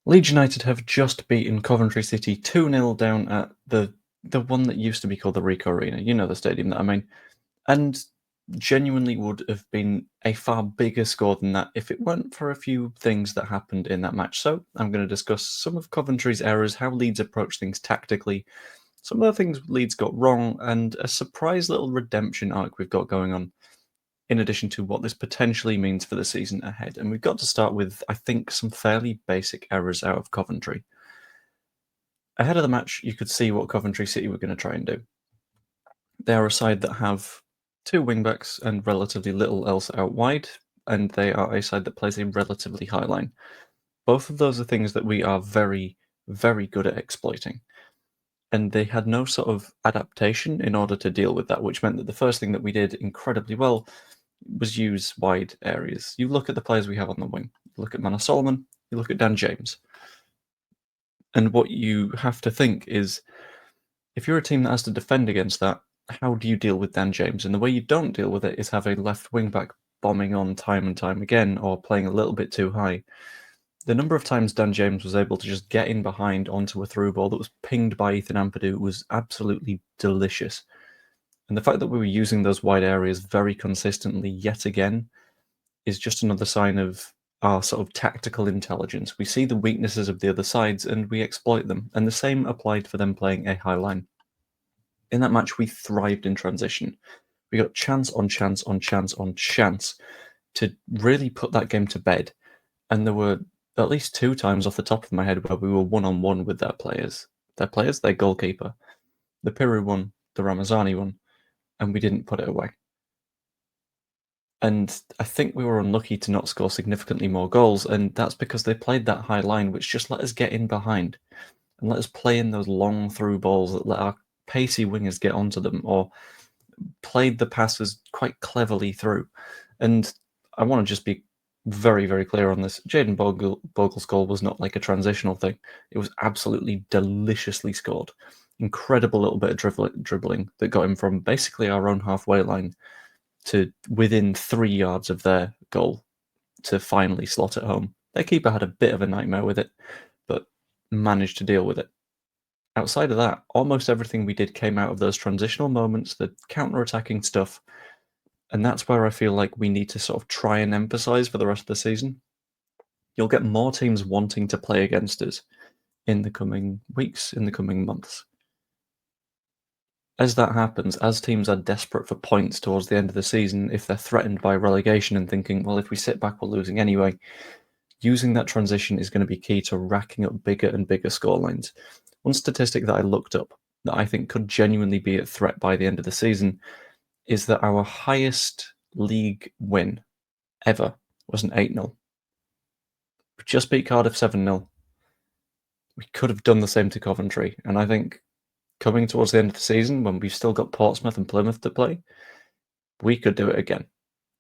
Leeds United have just beaten Coventry City 2-0 down at the one that used to be called the Rico Arena. You know the stadium that I mean. And genuinely would have been a far bigger score than that if it weren't for a few things that happened in that match. So I'm going to discuss some of Coventry's errors, how Leeds approach things tactically, some of the things Leeds got wrong, and a surprise little redemption arc we've got going on, in addition to what this potentially means for the season ahead. And we've got to start with, I think, some fairly basic errors out of Coventry. Ahead of the match, you could see what Coventry City were going to try and do. They are a side that have two wingbacks and relatively little else out wide, and they are a side that plays a relatively high line. Both of those are things that we are very, very good at exploiting. And they had no sort of adaptation in order to deal with that, which meant that the first thing that we did incredibly well was use wide areas. You look at the players we have on the wing. You look at Manor Solomon, you look at Dan James. And what you have to think is, if you're a team that has to defend against that, how do you deal with Dan James? And the way you don't deal with it is have a left wing back bombing on time and time again, or playing a little bit too high. The number of times Dan James was able to just get in behind onto a through ball that was pinged by Ethan Ampadu was absolutely delicious. And the fact that we were using those wide areas very consistently yet again is just another sign of our sort of tactical intelligence. We see the weaknesses of the other sides and we exploit them. And the same applied for them playing a high line. In that match, we thrived in transition. We got chance on chance on chance on chance to really put that game to bed. And there were at least two times off the top of my head where we were one-on-one with their players. Their goalkeeper. The Piru one, the Ramazani one, and we didn't put it away. And I think we were unlucky to not score significantly more goals, and that's because they played that high line, which just let us get in behind and let us play in those long through balls that let our pacey wingers get onto them, or played the passes quite cleverly through. And I want to just be very, very clear on this. Jayden Bogle's goal was not like a transitional thing. It was absolutely deliciously scored. Incredible little bit of dribbling that got him from basically our own halfway line to within 3 yards of their goal to finally slot it home. Their keeper had a bit of a nightmare with it, but managed to deal with it. Outside of that, almost everything we did came out of those transitional moments, the counter-attacking stuff, and that's where I feel like we need to sort of try and emphasize for the rest of the season. You'll get more teams wanting to play against us in the coming weeks, in the coming months. As that happens, as teams are desperate for points towards the end of the season, if they're threatened by relegation and thinking, well, if we sit back, we're losing anyway, using that transition is going to be key to racking up bigger and bigger scorelines. One statistic that I looked up that I think could genuinely be a threat by the end of the season is that our highest league win ever was an 8-0. We just beat Cardiff 7-0. We could have done the same to Coventry, and I think coming towards the end of the season, when we've still got Portsmouth and Plymouth to play, we could do it again.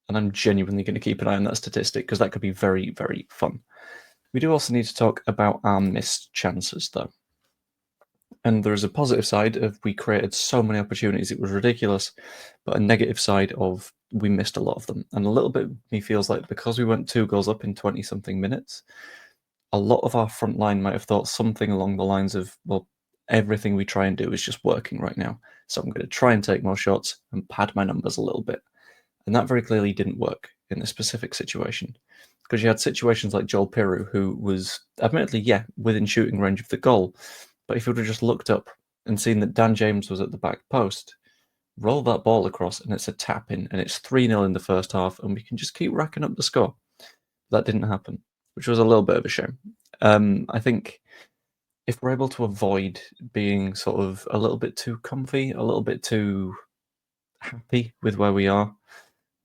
And I'm genuinely going to keep an eye on that statistic because that could be very, very fun. We do also need to talk about our missed chances, though. And there is a positive side of we created so many opportunities, it was ridiculous, but a negative side of we missed a lot of them. And a little bit of me feels like because we went 2 goals up in 20-something minutes, a lot of our front line might have thought something along the lines of, well, everything we try and do is just working right now. So I'm going to try and take more shots and pad my numbers a little bit. And that very clearly didn't work in this specific situation. Because you had situations like Joel Piru, who was admittedly, within shooting range of the goal. But if you would have just looked up and seen that Dan James was at the back post, roll that ball across and it's a tap in and it's 3-0 in the first half and we can just keep racking up the score. That didn't happen, which was a little bit of a shame. I think if we're able to avoid being sort of a little bit too comfy, a little bit too happy with where we are,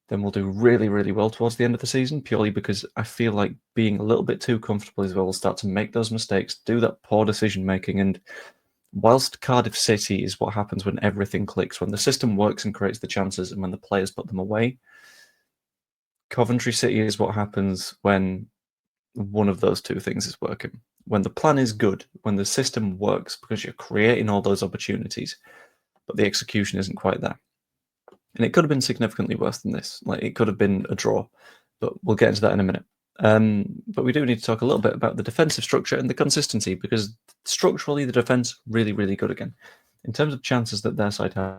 then we'll do really, really well towards the end of the season, purely because I feel like being a little bit too comfortable as well will start to make those mistakes, do that poor decision making. And whilst Cardiff City is what happens when everything clicks, when the system works and creates the chances and when the players put them away, Coventry City is what happens when one of those two things is working. When the plan is good, when the system works because you're creating all those opportunities, but the execution isn't quite there. And it could have been significantly worse than this. Like, it could have been a draw, but we'll get into that in a minute. But we do need to talk a little bit about the defensive structure and the consistency, because structurally the defense really, really good again. In terms of chances that their side have,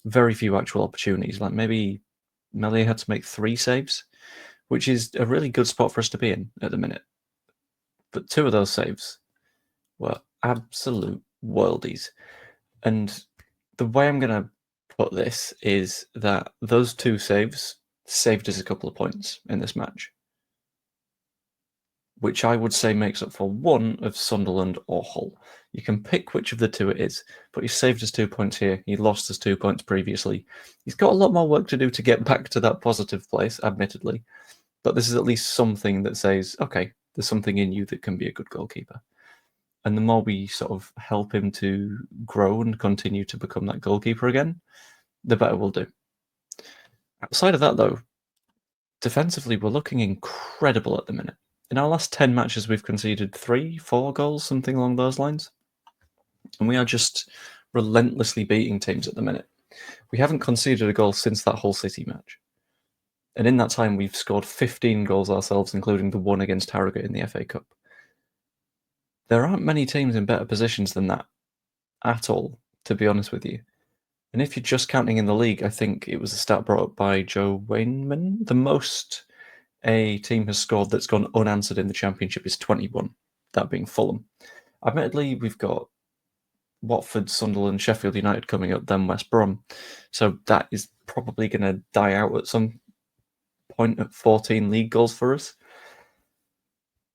very few actual opportunities. Like maybe Meslier had to make 3 saves, which is a really good spot for us to be in at the minute. But 2 of those saves were absolute worldies. And the way I'm going to put this is that those 2 saves saved us a couple of points in this match, which I would say makes up for one of Sunderland or Hull. You can pick which of the 2 it is, but he saved us 2 points here. He lost us 2 points previously. He's got a lot more work to do to get back to that positive place, admittedly. But this is at least something that says, okay, there's something in you that can be a good goalkeeper. And the more we sort of help him to grow and continue to become that goalkeeper again, the better we'll do. Outside of that, though, defensively, we're looking incredible at the minute. In our last 10 matches, we've conceded 3-4 goals, something along those lines. And we are just relentlessly beating teams at the minute. We haven't conceded a goal since that Hull City match. And in that time, we've scored 15 goals ourselves, including the one against Harrogate in the FA Cup. There aren't many teams in better positions than that at all, to be honest with you. And if you're just counting in the league, I think it was a stat brought up by Joe Wainman. The most a team has scored that's gone unanswered in the Championship is 21, that being Fulham. Admittedly, we've got Watford, Sunderland, Sheffield United coming up, then West Brom. So that is probably going to die out at some point at 14 league goals for us.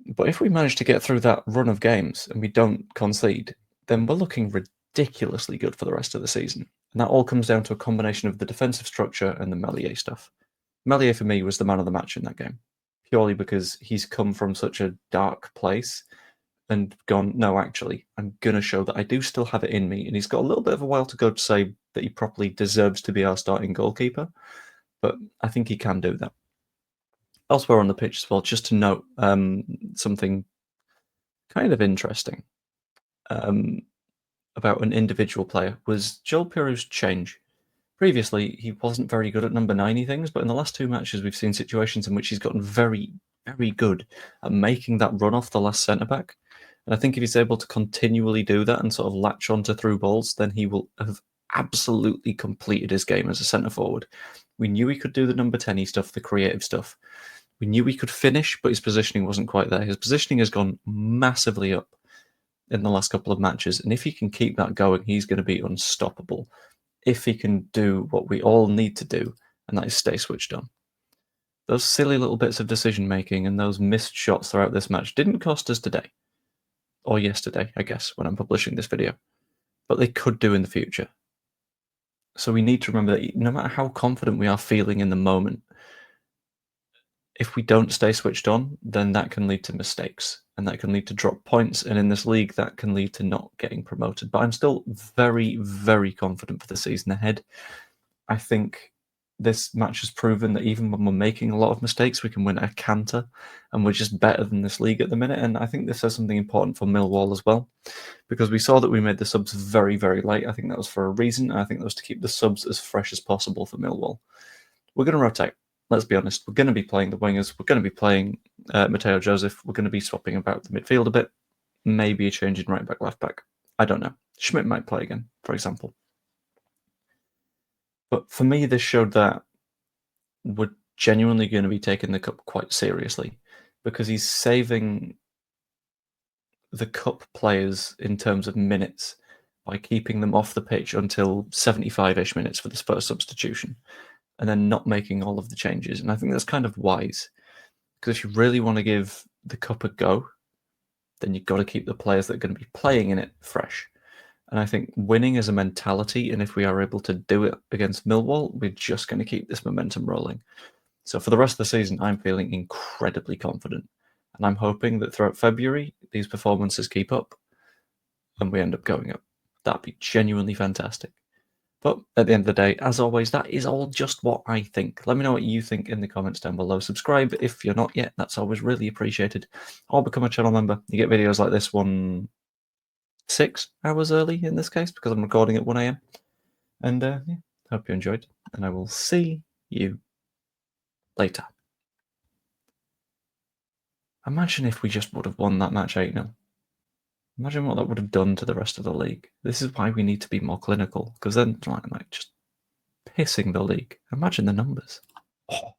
But if we manage to get through that run of games and we don't concede, then we're looking ridiculously good for the rest of the season. And that all comes down to a combination of the defensive structure and the Meslier stuff. Meslier, for me, was the man of the match in that game, purely because he's come from such a dark place and gone, no, actually, I'm going to show that I do still have it in me. And he's got a little bit of a while to go to say that he properly deserves to be our starting goalkeeper, but I think he can do that. Elsewhere on the pitch as well, just to note something kind of interesting about an individual player was Joel Pirou's change. Previously, he wasn't very good at number 90 things, but in the last 2 matches, we've seen situations in which he's gotten very, very good at making that run off the last centre-back. And I think if he's able to continually do that and sort of latch onto through balls, then he will have absolutely completed his game as a centre-forward. We knew he could do the number 10-y stuff, the creative stuff. We knew he could finish, but his positioning wasn't quite there. His positioning has gone massively up in the last couple of matches, and if he can keep that going, he's going to be unstoppable. If he can do what we all need to do, and that is stay switched on. Those silly little bits of decision making and those missed shots throughout this match didn't cost us today. Or yesterday, I guess, when I'm publishing this video. But they could do in the future. So we need to remember that no matter how confident we are feeling in the moment, if we don't stay switched on, then that can lead to mistakes. And that can lead to drop points. And in this league, that can lead to not getting promoted. But I'm still very, very confident for the season ahead. I think this match has proven that even when we're making a lot of mistakes, we can win a canter, and we're just better than this league at the minute. And I think this says something important for Millwall as well, because we saw that we made the subs very, very late. I think that was for a reason, and I think that was to keep the subs as fresh as possible for Millwall. We're going to rotate. Let's be honest. We're going to be playing the wingers. We're going to be playing Mateo Joseph. We're going to be swapping about the midfield a bit. Maybe a change in right back, left back. I don't know. Schmidt might play again, for example. But for me, this showed that we're genuinely going to be taking the cup quite seriously, because he's saving the cup players in terms of minutes by keeping them off the pitch until 75-ish minutes for this first substitution, and then not making all of the changes. And I think that's kind of wise, because if you really want to give the cup a go, then you've got to keep the players that are going to be playing in it fresh. And I think winning is a mentality, and if we are able to do it against Millwall, we're just going to keep this momentum rolling. So for the rest of the season, I'm feeling incredibly confident. And I'm hoping that throughout February, these performances keep up and we end up going up. That'd be genuinely fantastic. But at the end of the day, as always, that is all just what I think. Let me know what you think in the comments down below. Subscribe if you're not yet. That's always really appreciated. Or become a channel member. You get videos like this one 6 hours early in this case, because I'm recording at 1 a.m. And yeah, hope you enjoyed. And I will see you later. Imagine if we just would have won that match 8-0. Imagine what that would have done to the rest of the league. This is why we need to be more clinical, because then, like just pissing the league. Imagine the numbers. Oh.